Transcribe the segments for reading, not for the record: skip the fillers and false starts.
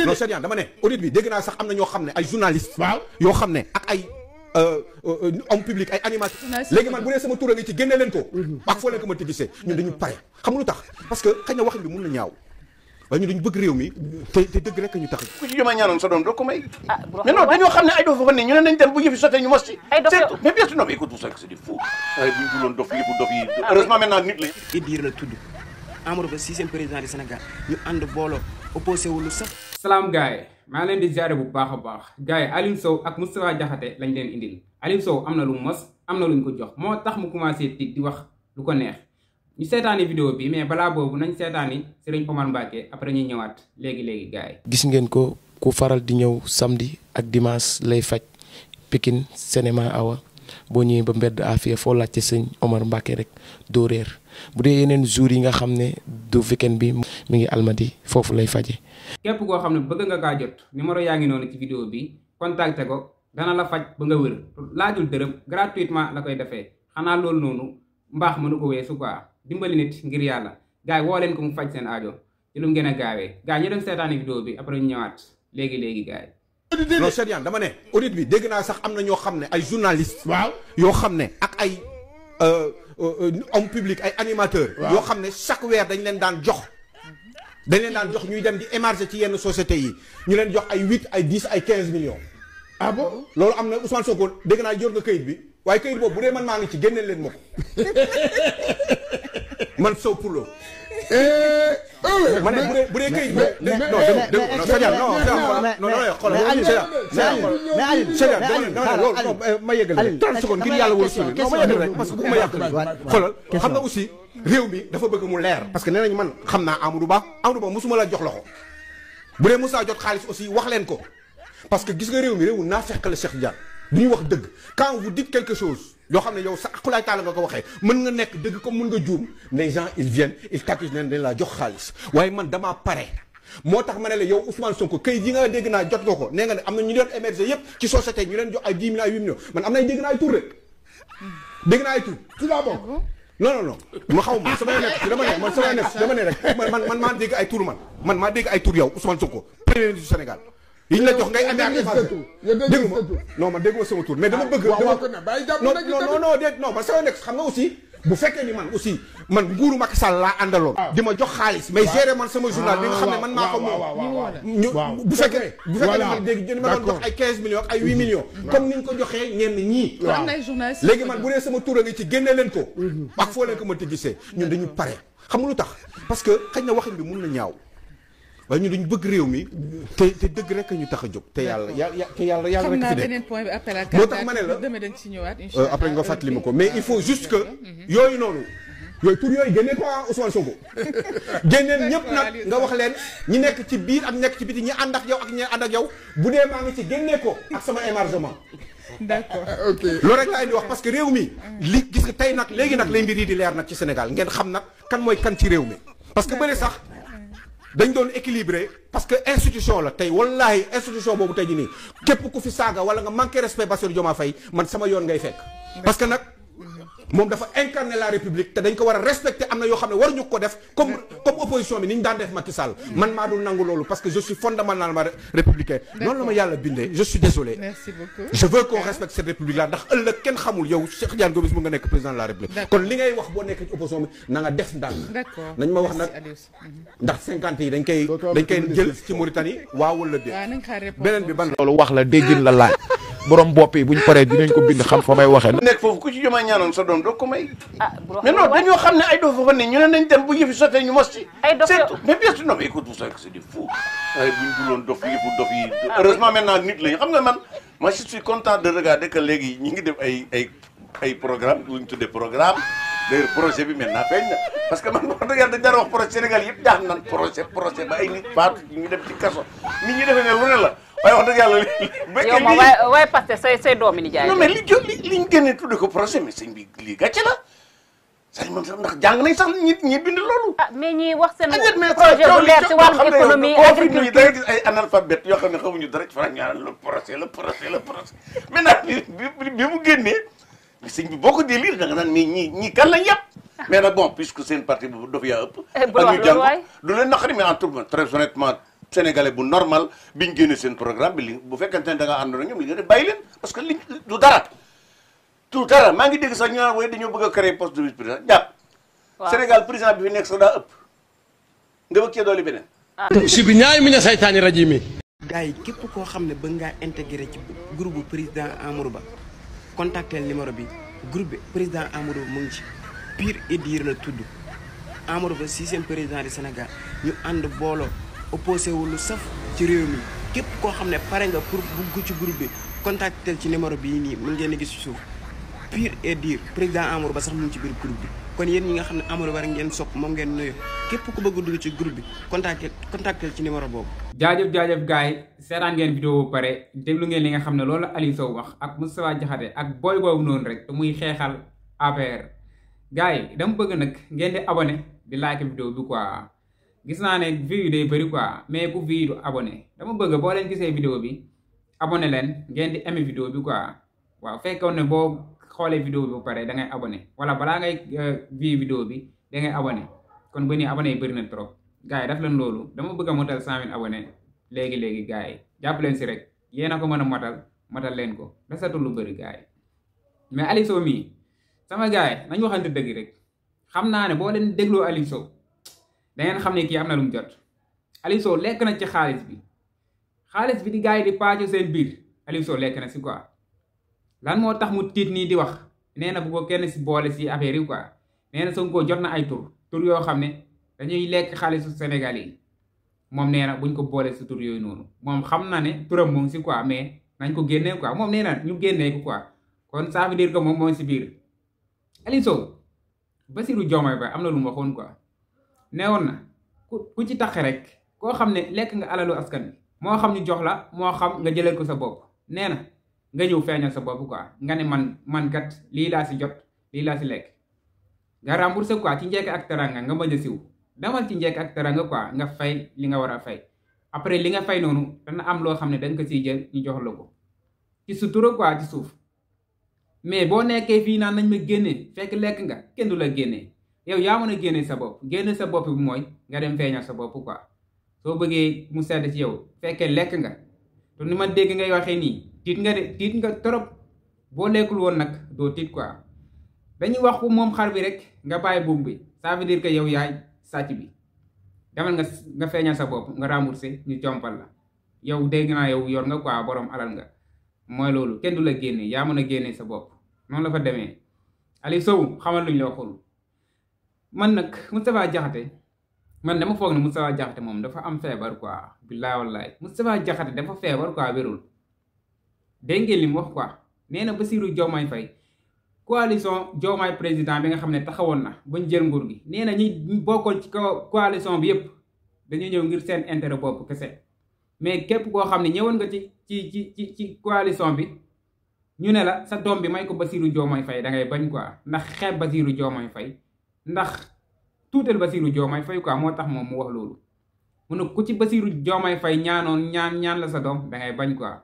non Cheikh dama ne audit bi dégg naa sax am na ñoo xam ne ay journalistes. waaw yoo xam ne ak ay homme public ay animateurs. léegi man bu dee sama tur a ngi ci génne leen ko. ak foo leen ko mën a gisee ñun dañu pare xam nga lu tax parce que xëy na waxin bi mun na ñaaw waaye ñu dañu bëgg réew mi te dëgg rek ñu tax. ku ci joma ñaanoon sa doom doo ko may. mais non dañoo xam ne ay dof fa ne ñu ne nañ dem bu yëfi sottee ñu mos ci. ay dof mais bien sûr non mais écoute tout ça c'est du fou. waaye bu ñu duloon dof yëfu dof yi heureusement maintenant nit la. Idir la tudd Amadou Ba 6e président du Sénégal ñu ànd booloo opposé wu lu sax. salaam gars yi maa leen di ziare bu baax a baax gars yi Aliou Sow ak Moustapha Diakhaté lañ leen indil Aliou Sow am na lu mos am na luñ ko jox moo tax mu commencé tiit di wax lu ko neex ñu seetaani vidéo bi mais balaa boobu nañ seetaani Serigne Omar Mbacké après ñuy ñëwaat léegi gars yi. gis ngeen ko ku faral di ñëw samedi ak dimanche lay faj Pikine cinéma awa boo ñëwee ba mbedd Afia foo laajte sëñ Omar Mbacké rek doo réer bu dee yeneen jours yi nga xam ne du weekend bi mi ngi Almadi foofu lay faje képp koo xam ne bëgg nga kaa jot numéro yaa ngi noonu ci vidéo bi contacté ko dana la faj ba nga wër laajul dërëm gratuitement la koy defee xanaa loolu noonu mbaax mënu ko weesu quoi dimbali nit ngir yàlla gars yi woo leen ko mu faj seen aajo ci lu mu gën a gaawee gars ñu dem seetaani vidéo bi après ñu ñëwaat léegi gars yi. non Cheikh dama ne audit bi dégg naa sax am na ñoo xam ne ay journalistes. waaw yoo xam ne ak ay homme public ay animateurs. yoo xam ne chaque weer dañ leen daan jox. ñuy dem di émarger ci yenn sociétés yi ñu leen jox ay 8 ay 10 ay 15 millions. ah bon loolu am na Ousmane Sonko dégg naa jor nga këyit bi waaye këyit boobu bu dee man maa ngi ci génneel leen ma ko man Sow pour loolu. ma ne bu dee këyit boobu. non Sadiane non ma yëgal rek 30 secondes ngir yàlla wala suñu non ma yëgal rek parce que bu ma yàq xoolal xam nga aussi réew mi dafa bëgg mu leer parce que nee nañu man xam naa Amadou Ba mosuma la jox loxo bu dee mosaa jot xaalis aussi wax leen ko parce que gis nga réew mi réewu naa fekk la Cheikh Diane du ñu wax dëgg quand vous dites quelque chose yoo xam ne yow sa akulaay taala nga ko waxee mën nga nekk dëgg comme mën nga juum les gens ils viennent ils t'accusent ne dañ laa jox xaalis waaye man damaa pare moo tax ma ne la yow Ousmane Sonko këyit yi nga dégg naa jot nga ko nee nga ne am na ñu doon émerger yëpp ci société ñu leen jox ay 10 millions ay 8 millions man am na ay dégg naa ay tur rek dégg naa ay tur ci laa bokk non ma xaw ma sama nekk ci dama ne rek man maa dégg ay tur man maa dégg ay tur yow Ousmane Sonko premier ministre du Sénégal yi ñu la jox ngay amee ak dégg ma non man dégg ma sama tur mais dama bëgg non man sama nekk xam nga aussi bu fekkee ni man aussi man nguuru Macky Sall laa àndaloon di ma jox xaalis mais gérer man sama journal bi nga xam ne man maa ko moom bu fekkee ni man dégg ñu ma doon jox ay 15 millions ak ay 8 millions comme ni ñu ko joxee ñenn ñii léegi man bu dee sama tur a ngi ci génne leen ko ak foo leen ko mën ti gisee ñun dañu pare xam nga lu tax parce que xëy na waxin bi mun na ñaaw waaye ñu dañu bëgg réew mi te dëgg rek ñu tax a jóg te yàlla rek fi de moo tax ma ne la après nga fàttali ma ko mais il faut juste que yooyu noonu yooyu tur yooyu génne ko Ousmane Sonko génneen ñëpp nag nga wax leen ñi nekk ci biir ak nekk ci biti ñi ànd ak yow ak ñi ànd ak yow bu dee maa ngi ci génne ko ak sama émargement d'accord ok loolu rek laa indi wax parce que réew mi li gis nga tey nag léegi nag lay mbir yi di leer nag ci Sénégal ngeen xam nag kan mooy kan ci réew mi parce que bëri sax dañ doon équilibré parce que institution la tey wallahi institution boobu tey ji nii képp ku fi saaga wala nga manqué respect Bassirou Diomaye Faye man sama yoon ngay fekk parce que nag moom dafa incarner la république te dañ ko war a respecter am na yoo xam ne waruñu ko def comme opposition bi ni ñu daan def Macky Sall man maa dul nangu loolu parce que je suis fondamentalement républicain noonu la ma yàlla bindee je suis désolé merci beaucoup je veux qu'on respecte cette république là ndax ëllëg kenn xamul yow Cheikh Diane Gomis mu nga nekk président de la république kon li ngay wax boo nekk ci opposition bi na nga def ndànk nañ ma wax nag ndax 50 yi dañ koy jël ci Mauritanie waaw wala déet beneen bi ban loolu wax la déggin la laaj borom bopp yi buñ paree dinañ ko bind xam fa may waxee nekk foofu ku ci joma ñaanoon sa doom doo ko may mais non dañoo xam ne ay dof fa ne ñu ne nañ dem bu yëfi sottee ñu mos ci mais bien sûr non mais écoute tout ça c'est du fou waaye buñ duloon dof yëfu dof yi heureusement maintenant nit lañu xam nga man moi je suis content de regarder que léegi ñi ngi def ay programme lu ñu tuddee programme d'ailleurs projet bi maintenant feeñ na parce que man wax dëgg yàlla dañ daan wax projet Sénégal yëpp jaax nan projet ba ay nit faatu ñu dem ci kaso nit ñi defee ne lu ne la waaye wax dëgg yàlla yow ma waaye parce que say doomi ni jaay non mais li ñu génnee tudde ko projet mais sëñ bi lii gàcce la sañ man sax ndax jàng nañ sax ñi bind loolu mais ñi wax seen projet bu leer ci wàllu économie agriculture da ngay gis ay analphabète yoo xam ne xamuñu dara ci farak ñaanal le projet maintenant bi mu génnee sëñ bi boo ko dee lire da nga naan mais ñii kan lañ yàpp mais nag bon puisque seen parti boobu dafa yaa ëpp ak ñu jàng du leen naqari mais en tout cas très honnêtement sénégalais bu normal biñ génne seen programme bi li bu fekkente ne da nga àndoon ak ñoom li nga def bàyyi leen parce que li du dara maa ngi dégg sax ñu naan waaye dañoo bëgg a créer poste de vice président jàpp Sénégal président bi fi nekk sax daa ëpp nga bëgg cee dooli beneen si bi ñaay mi ne saytaani rajim mi gars yi képp koo xam ne bëgg ngaa intégré ci groupe bu président Amadou Ba contactel numéro bi groupe bi président Amadou Ba mu ngi ci Pire et Dire la tudd Amadou Ba 6e président du Sénégal ñu ànd booloo opposé wu lu saf ci réew mi képp koo xam ne pare nga pour bugg ci groupe bi contactel ci numéro bii nii mën ngeen a gis ci suuf Pire et Dire président Amadou Ba sax mu ngi ci biir groupe bi kon yéen ñi nga xam ne Amadou Ba rek ngeen sopp moom ngeen nuyu képp ku bëgg dugg ci groupe bi contactel ci numéro boobu. jaajëf gars yi seetaan ngeen vidéo bu pare déglu ngeen li nga xam ne loolu Aliou Sow wax ak Moustapha Diakhaté ak boy boobu noonu rek te muy xeexal APR gars yi dama bëgg nag ngeen di abonné di like vidéo bi quoi gis naa ne vues yi day bëri quoi mais ku vues du abonné dama bëgg boo leen gisee vidéo bi abonné leen ngeen di aimé vidéo bi quoi waaw fekkoon ne boo xoolee vidéo bi ba pare da ngay abonné wala balaa ngay vi vidéo bi da ngay abonné kon ba nii abonné yi bëri na trop gars yi daf leen loolu dama bëgg a motal 100 000 abonné léegi gars yi jàpp leen si rek yéen a ko mën a motal leen ko desatul lu bëri gars yi mais Aliou Sow mii sama gars yi nañu waxante dëgg rek xam naa ne boo leen dégloo Aliou Sow da ngeen xam ne kii am na lu mu jot Aliou Sow lekk na ci xaalis bi di gars yi di pàcc seen biir Aliou Sow lekk na si quoi lan moo tax mu tiit nii di wax nee na bu ko kenn si boole si affaire yi quoi nee na Sonko jot na ay tur yoo xam ne dañuy lekk xaalisu Sénégal yi moom nee na buñ ko boole si tur yooyu noonu moom xam na ne turam moom si quoi mais nañ ko génnee quoi moom nee na ñu génnee ko quoi kon ça veut dire que moom moo si biir Aliou Sow Bassirou Diomaye Faye am na lu mu waxoon quoi neewoon na ku ci tax rek koo xam ne lekk nga alalu askan bi moo xam ñu jox la moo xam nga jëlal ko sa bopp nee na nga ñëw feeñal sa bopp quoi nga ne man kat lii laa si jot lii laa si lekk nga remboursé quoi ci njekk ak teranga nga bañ a siw demal ci njekk ak teranga quoi nga fay li nga war a fay après li nga fay noonu dana am loo xam ne danga ko siy jël ñu jox la ko ci sutura quoi ci suuf mais boo nekkee fii naan nañ ma génnee fekk lekk nga kenn du la génnee yow yaa mën a génne sa bopp génne sa bopp bi mooy nga dem feeñal sa bopp quoi soo bëggee mu sedd ci yow fekkee lekk nga te ni ma dégg ngay waxee nii tiit nga trop boo lekkul woon nag doo tiit quoi dañuy wax ko moom xar bi rek nga bàyyi buum bi ça veut dire que yow yaay sàcc bi demal nga feeñal sa bopp nga remboursé ñu compal la yow dégg naa yow yor nga quoi borom alal nga mooy loolu kenn du la génne yaa mën a génne sa bopp noonu la fa demee Aliou Sow xamal luñ la waxul man nag Moustapha Diakhaté man dama foog ne Moustapha Diakhaté moom dafa am feebar quoi billaay wallaay Moustapha Diakhaté dafa feebar quoi wérul dégg ngeen li mu wax quoi nee na Bassirou Diomaye Faye coalition Diomaye président bi nga xam ne taxawoon na bañ jël nguur gi nee na ñi bokkoon ci coalition bi yëpp dañuy ñëw ngir seen intérêt bopp kese mais képp koo xam ne ñëwoon nga ci coalition bi ñu ne la sa doom bi may ko Bassirou Diomaye Faye da ngay bañ quoi ndax xeeb Bassirou Diomaye Faye ndax tuutal Bassirou Diomaye Faye quoi moo tax moom mu wax loolu mu ne ku ci Bassirou Diomaye Faye ñaan la sa doom da ngay bañ quoi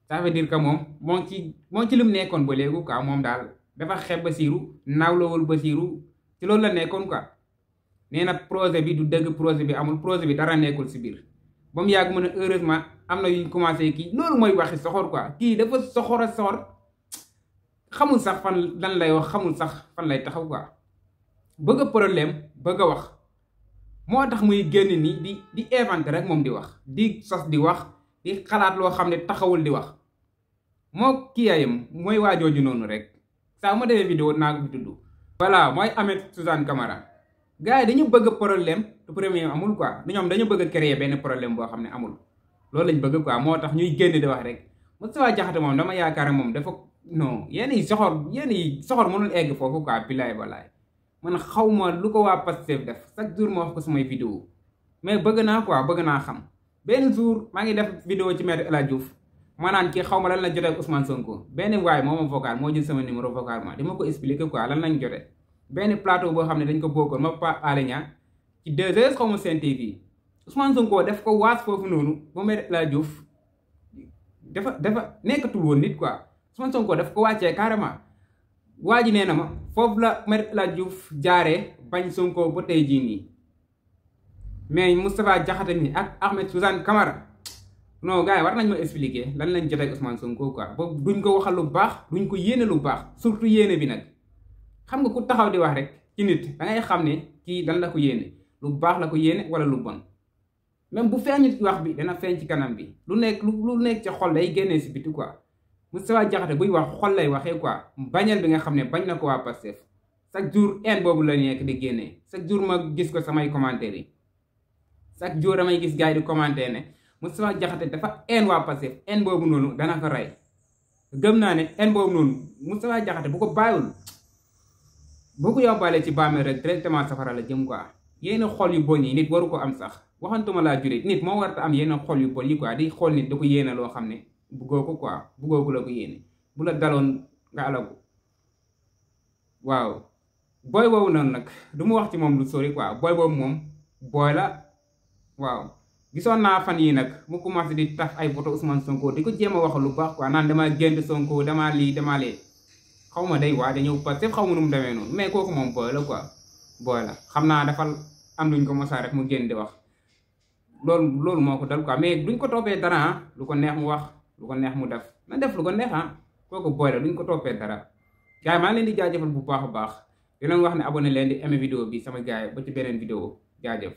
ça veut dire que moom moo ci lu mu nekkoon ba léegi quoi moom daal dafa xeeb Bassirou naawlawul Bassirou ci loolu la nekkoon quoi nee na projet bi du dëgg projet bi amul projet bi dara nekkul si biir ba mu yàgg mu ne heureusement am na yuñ commencé kii loolu mooy waxi soxor quoi kii dafa soxor xamul sax fan lan lay wax xamul sax fan lay taxaw quoi bëgg problème bëgg a wax moo tax muy génn nii di inventé rek moom di wax di sos di wax di xalaat loo xam ne taxawul di wax moo kii yaayam mooy waajooju noonu rek saa ma defee vidéo naa ko fi tudd voilà mooy Ahmed Suzanne Camara gars yi dañu bëgg problème te premier amul quoi ñoom dañu bëgg créer benn problème boo xam ne amul loolu lañ bëgg quoi moo tax ñuy génn di wax rek Moustapha Diakhaté moom dama yaakaar moom dafa non yenn yi soxor mënul egg foofu quoi bilaay balaay man xaw ma lu ko waa Pastef def chaque jour ma wax ko samay vidéo mais bëgg naa xam benn jour maa ngi def vidéo ci Maître El Hadji Diouf ma naan kii xaw ma lan la jotee ak Ousmane Sonko benn waay moo ma vocal moo jël sama numéro vocalement di ma ko expliquer quoi lan lañ jotee benn plateau boo xam ne dañ ko bokkoon ma Pape Alé Niang ci 2S xaw ma Sen TV Ousmane Sonko def ko waas foofu noonu ba Maître El Hadji Diouf dafa nekkatul woon nit quoi Ousmane Sonko daf ko wàccee carrément waa ji nee na ma foofu la Maître El Hadji Diouf jaaree bañ Sonko ba tey jii nii mais Moustapha Diakhaté mi ak Ahmed Suzanne Camara non gars yi war nañ ma expliquer lan lañ jotee ak Ousmane Sonko quoi ba duñ ko waxal lu baax duñ ko yéene lu baax surtout yéene bi nag xam nga ku taxaw di wax rek ci nit da ngay xam ne kii lan la ko yéene lu baax la ko yéene wala lu bon même bu feeñu ci wax bi dana feeñ ci kanam bi lu nekk ci xol day génnee si biti quoi Moustapha Diakhaté buy wax xol lay waxee quoi bañal bi nga xam ne bañ na ko waa Pastef chaque jour haine boobu la nekk di génnee chaque jour ma gis ko samay commentaires yi chaque jour damay gis gars yi di commenter ne Moustapha Diakhaté dafa haine waa Pastef haine boobu noonu dana ko rey gëm naa ne haine boobu noonu Moustapha Diakhaté bu ko bàyyiwul boo ko yóbbaale ci bàmmeel rek directement safara la jëm quoi yenn xol yu bon yi nit waru ko am sax waxantuma laa jure nit moo warta am yenn xol yu bon yi quoi di xool nit da ko yéene loo xam ne buggoo ko quoi buggoo ko la ko yéene bu la daloon nga alagu waaw booy boobu noonu nag du mu wax ci moom lu sori quoi booy boobu moom booy la waaw gisoon naa fan yi nag mu commencé di taf ay photo Ousmane Sonko di ko jéem a wax lu baax quoi naan dama gént Sonko dama lii dama lee xaw ma day waa da ñëw Pastef xaw ma nu mu demee noonu mais kooku moom booy la quoi booy la xam naa dafa am luñ ko mosaa rek mu génn di wax loolu moo ko dal quoi mais duñ ko toppee dara lu ko neex mu wax lu ko neex mu def na def lu ko neex kooku booy la duñ ko toppee dara gars yi maa leen di jaajëfal bu baax a baax di leen wax ne abonné leen di aimé vidéo bi sama gars yi ba ci beneen vidéo jaajëf